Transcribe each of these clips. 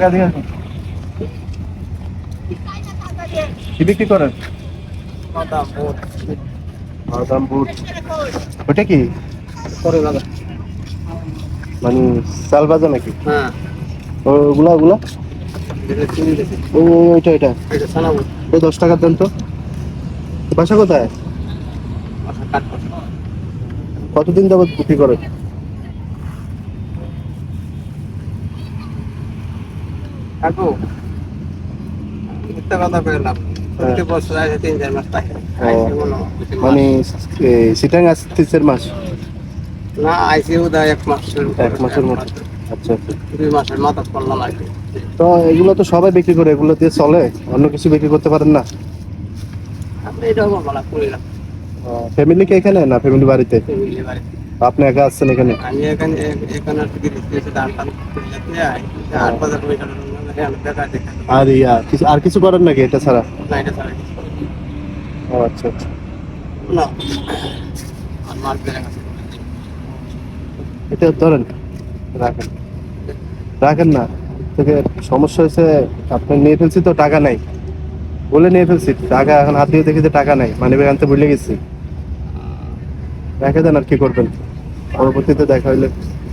টাকা দিয়ে কি বিক্রি করেন? বাদাম বুট। ওটা কি মানে চাল ভাজা নাকি? হ্যাঁ, ওগুলা ওগুলা ওইটা এটা এটা সানাবুট। ওই 10 টাকার দেন তো। বাসা কোথায়? কতদিন যাবত বিক্রি করেন? কাকু, মিথ্যা কথা কইলাম। প্রতি বছর আসে 3-4 মাস থাকে। আইসি মনে হয় বেশি মাস। মানে সিটাং আসতেছের মাস না, আইসি উদয় 1 মাস শুরু করে, 1 মাসের 1 মতো। মাস। আচ্ছা আচ্ছা। 2 মাসের মাথা পড়লাম আইসি। তো এগুলো তো সবাই বিক্রি করে, এগুলো দিয়ে চলে? অন্য কিছু বিক্রি করতে পারেন না? আপনি এটাও বলবো না, করি না। ফ্যামিলি কি এখানে না ফ্যামিলি বাড়িতে? ফ্যামিলি বাড়ি। আপনি একা আসছেন এখানে? আমি এখানে আর কি দিতেছি, ধান টান করে যেতে আই। 8 বাজার পয়সা দেখা দেখে। আর আর কিছু করেন নাকি এটা ছাড়া? না, এটা ছাড়া কিছু করি না। ও আচ্ছা আচ্ছা। না, আর মাছ বেড়ে গেছে। এটা ধরেন, রাখেন রাখেন না। থেকে সমস্যা হয়েছে, আপনি নিয়ে ফেলছি তো, টাকা নাই বলে নিয়ে ফেলছি। টাকা এখন হাত দিয়ে দেখি যে টাকা নাই, মানে আনতে ভুলে গেছি। রেখে দেন, আর কি করবেন? পরবর্তীতে দেখা হইলে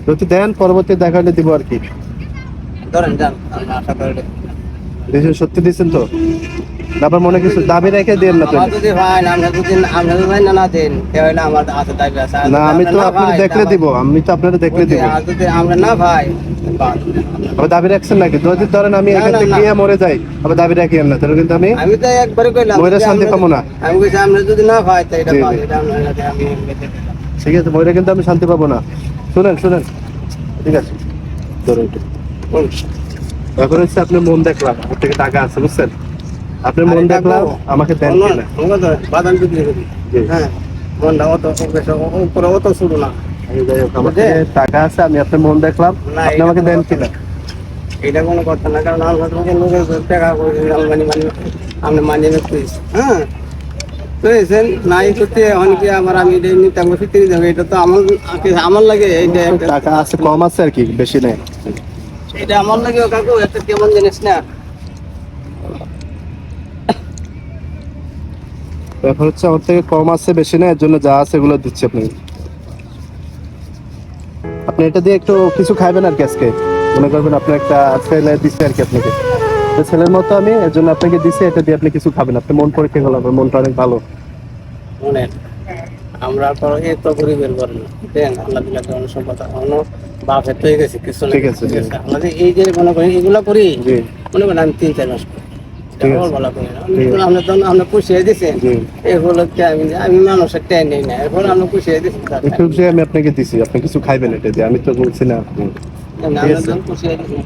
যদি দেন, পরবর্তীতে দেখা হইলে দিব আর কি। ধরেন যান, আমি আশা করি। দিয়েছেন, সত্যি দিয়েছেন তো? তারপর মনে কিছু দাবি রেখে দেন না তো। আমার যদি ভাই না, আমরা যদি ভাই না দেন, তাহলে আমার হাতে দাবি আছে। আর না, যদি আমি আমরা তো না আপনাদের ভাই, দেখলে দিব, আমি তো আপনাদের দেখলে দিব। আর যদি আমরা না ভাই, বাদ। আবার দাবি রাখছেন নাকি? যদি ধরেন আমি না, এখান না, থেকে না। গিয়ে মরে যাই, আবার দাবি রাখিয়েন না, তাহলে কিন্তু আমি আমি তো একবারে কইলাম, মরে যদি শান্তি আমরা- পাবো না। আমি কইছি আমরা যদি না ভাই, তাই এটা জি, বাদ। জি। এটা আমি ঠিক আছে, মরে কিন্তু আমি শান্তি পাবো না। শুনেন শুনেন, ঠিক আছে ধরো এটা। এখন হচ্ছে আপনি মন দেখলাম, আমার থেকে টাকা আছে, বুঝছেন? আপনি মন দেখলাম, আমাকে দেন কিনা? বাদাম বিক্রি করি। জি। হ্যাঁ, মনটা অত বেশি, উপরে অত শুরু না। এই যাই হোক, আমার থেকে টাকা আছে, আমি আপনার মন দেখলাম, না, আপনি এটা আমাকে কোনো দেন কথা কিনা? না। এটা কোনো কথা না, কারণ আমরা তোমাকে লোকের টাকা করে আপনি মানিয়ে নিচ্ছিস। হ্যাঁ, বুঝেছেন? নাই করতে অনেকে আমার, আমি এটা নিতে আমি ফিরে যাবো। এটা তো আমার লাগে, এইটা টাকা আছে, কম আছে আর কি, বেশি নেই। এটা আমার লাগে। কাকু, এটা কেমন জিনিস না? এখন হচ্ছে আমার থেকে কম আছে, বেশি নেই, এর জন্য যা আছে এগুলো দিচ্ছি আপনাকে। আপনি এটা দিয়ে একটু কিছু খাইবেন আর কি আজকে। মনে করবেন আপনি একটা ছেলে দিচ্ছে আর কি আপনাকে, তো ছেলের মতো আমি এর জন্য আপনাকে দিচ্ছি। এটা দিয়ে আপনি কিছু খাবেন, আপনি মন পরীক্ষা করলাম, আপনার মনটা অনেক ভালো। মনে আমরা তো এত গরিবের ঘর না, দেন আল্লাহ দিলা কেমন সম্পদ এখনো বাপের তো হয়ে গেছে কিছু না। ঠিক আছে, ঠিক আছে, আমরা যে এই যে মনে করি এগুলা করি, জি মনে করেন আমি 3-4 মাস করি। ঠিক আছে, ভালো করি না। ঠিক আছে। আমরা তো আমরা পুষিয়ে দিচ্ছেন, জি। এগুলো আমি মানুষের ট্যান নেই না, এখন আমরা পুষিয়ে দিচ্ছি। একটু যে আমি আপনাকে দিছি, আপনি কিছু খাইবেন এটা দিয়ে, আমি তো বলছি না আপনি। ঠিক আমরা আছে। পুষিয়ে দিচ্ছি।